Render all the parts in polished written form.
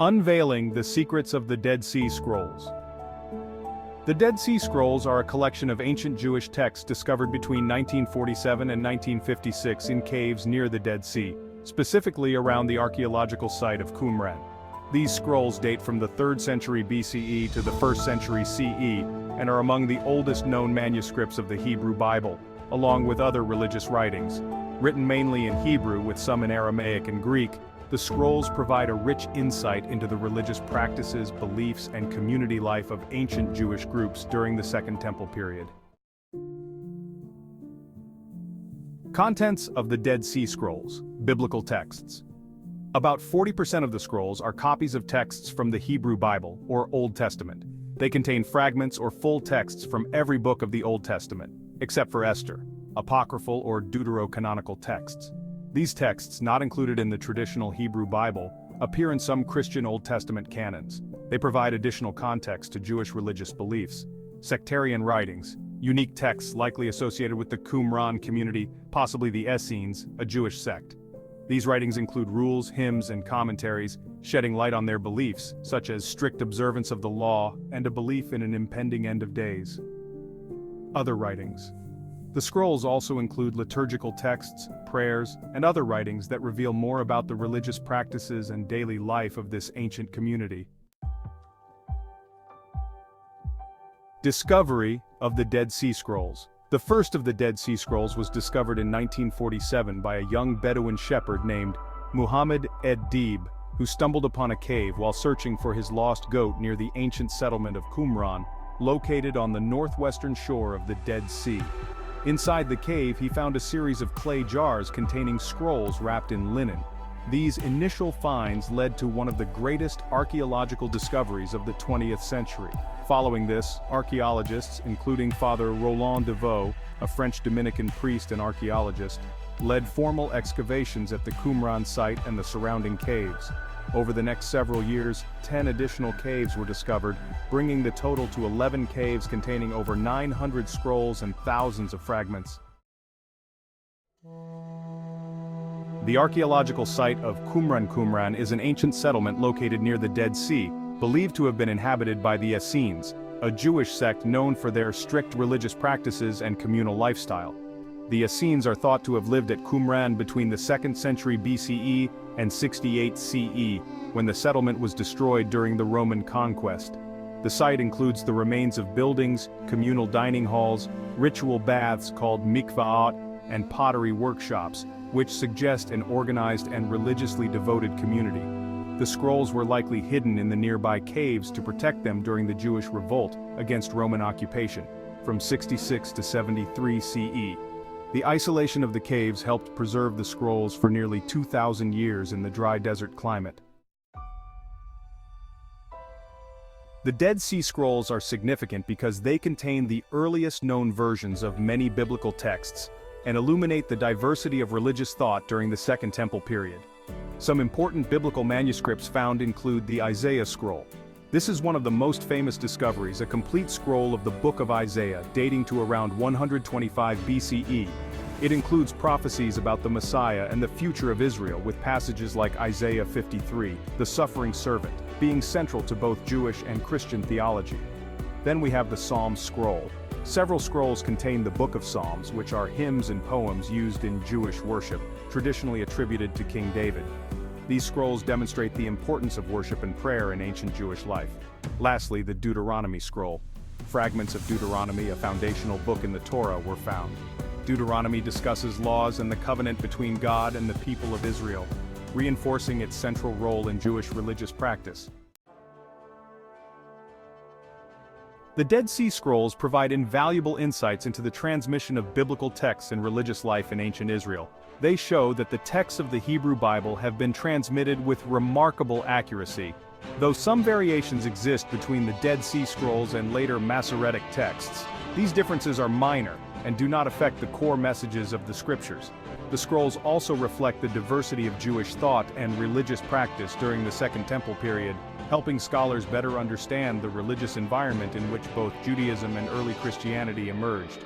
Unveiling the Secrets of the Dead Sea Scrolls. The Dead Sea Scrolls are a collection of ancient Jewish texts discovered between 1947 and 1956 in caves near the Dead Sea, specifically around the archaeological site of Qumran. These scrolls date from the 3rd century BCE to the 1st century CE, and are among the oldest known manuscripts of the Hebrew Bible, along with other religious writings. Written mainly in Hebrew with some in Aramaic and Greek, the scrolls provide a rich insight into the religious practices, beliefs, and community life of ancient Jewish groups during the Second Temple period. Contents of the Dead Sea Scrolls, biblical texts. About 40% of the scrolls are copies of texts from the Hebrew Bible, or Old Testament. They contain fragments or full texts from every book of the Old Testament, except for Esther, apocryphal or deuterocanonical texts. These texts, not included in the traditional Hebrew Bible, appear in some Christian Old Testament canons. They provide additional context to Jewish religious beliefs. Sectarian writings, unique texts likely associated with the Qumran community, possibly the Essenes, a Jewish sect. These writings include rules, hymns, and commentaries, shedding light on their beliefs, such as strict observance of the law and a belief in an impending end of days. Other writings. The scrolls also include liturgical texts, prayers, and other writings that reveal more about the religious practices and daily life of this ancient community. Discovery of the Dead Sea Scrolls. The first of the Dead Sea Scrolls was discovered in 1947 by a young Bedouin shepherd named Muhammad ed-Dib, who stumbled upon a cave while searching for his lost goat near the ancient settlement of Qumran, located on the northwestern shore of the Dead Sea. Inside the cave, he found a series of clay jars containing scrolls wrapped in linen. These initial finds led to one of the greatest archaeological discoveries of the 20th century. Following this, archaeologists, including Father Roland de Vaux, a French Dominican priest and archaeologist, led formal excavations at the Qumran site and the surrounding caves. Over the next several years, 10 additional caves were discovered, bringing the total to 11 caves containing over 900 scrolls and thousands of fragments. The archaeological site of Qumran is an ancient settlement located near the Dead Sea, believed to have been inhabited by the Essenes, a Jewish sect known for their strict religious practices and communal lifestyle. The Essenes are thought to have lived at Qumran between the 2nd century BCE and 68 CE, when the settlement was destroyed during the Roman conquest. The site includes the remains of buildings, communal dining halls, ritual baths called mikvahot, and pottery workshops, which suggest an organized and religiously devoted community. The scrolls were likely hidden in the nearby caves to protect them during the Jewish revolt against Roman occupation, from 66 to 73 CE. The isolation of the caves helped preserve the scrolls for nearly 2,000 years in the dry desert climate. The Dead Sea Scrolls are significant because they contain the earliest known versions of many biblical texts and illuminate the diversity of religious thought during the Second Temple period. Some important biblical manuscripts found include the Isaiah Scroll. This is one of the most famous discoveries, a complete scroll of the Book of Isaiah dating to around 125 BCE. It includes prophecies about the Messiah and the future of Israel, with passages like Isaiah 53, the suffering servant, being central to both Jewish and Christian theology. Then we have the Psalms Scroll. Several scrolls contain the Book of Psalms, which are hymns and poems used in Jewish worship, traditionally attributed to King David. These scrolls demonstrate the importance of worship and prayer in ancient Jewish life. Lastly, the Deuteronomy Scroll. Fragments of Deuteronomy, a foundational book in the Torah, were found. Deuteronomy discusses laws and the covenant between God and the people of Israel, reinforcing its central role in Jewish religious practice. The Dead Sea Scrolls provide invaluable insights into the transmission of biblical texts and religious life in ancient Israel. They show that the texts of the Hebrew Bible have been transmitted with remarkable accuracy. Though some variations exist between the Dead Sea Scrolls and later Masoretic texts, these differences are minor and do not affect the core messages of the scriptures. The scrolls also reflect the diversity of Jewish thought and religious practice during the Second Temple period, helping scholars better understand the religious environment in which both Judaism and early Christianity emerged.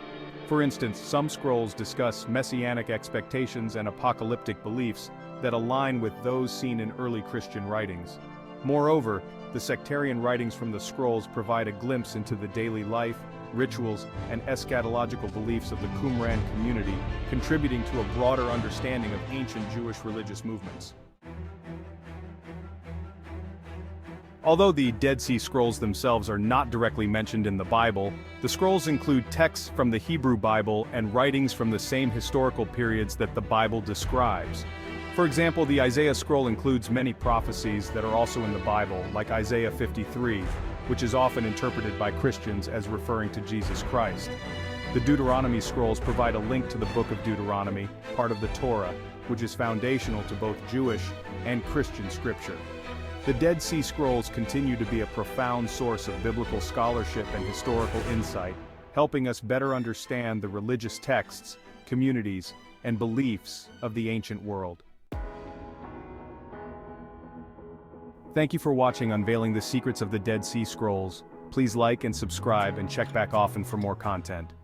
For instance, some scrolls discuss messianic expectations and apocalyptic beliefs that align with those seen in early Christian writings. Moreover, the sectarian writings from the scrolls provide a glimpse into the daily life, rituals, and eschatological beliefs of the Qumran community, contributing to a broader understanding of ancient Jewish religious movements. Although the Dead Sea Scrolls themselves are not directly mentioned in the Bible, the scrolls include texts from the Hebrew Bible and writings from the same historical periods that the Bible describes. For example, the Isaiah scroll includes many prophecies that are also in the Bible, like Isaiah 53, which is often interpreted by Christians as referring to Jesus Christ. The Deuteronomy scrolls provide a link to the book of Deuteronomy, part of the Torah, which is foundational to both Jewish and Christian scripture. The Dead Sea Scrolls continue to be a profound source of biblical scholarship and historical insight, helping us better understand the religious texts, communities, and beliefs of the ancient world. Thank you for watching Unveiling the Secrets of the Dead Sea Scrolls. Please like and subscribe and check back often for more content.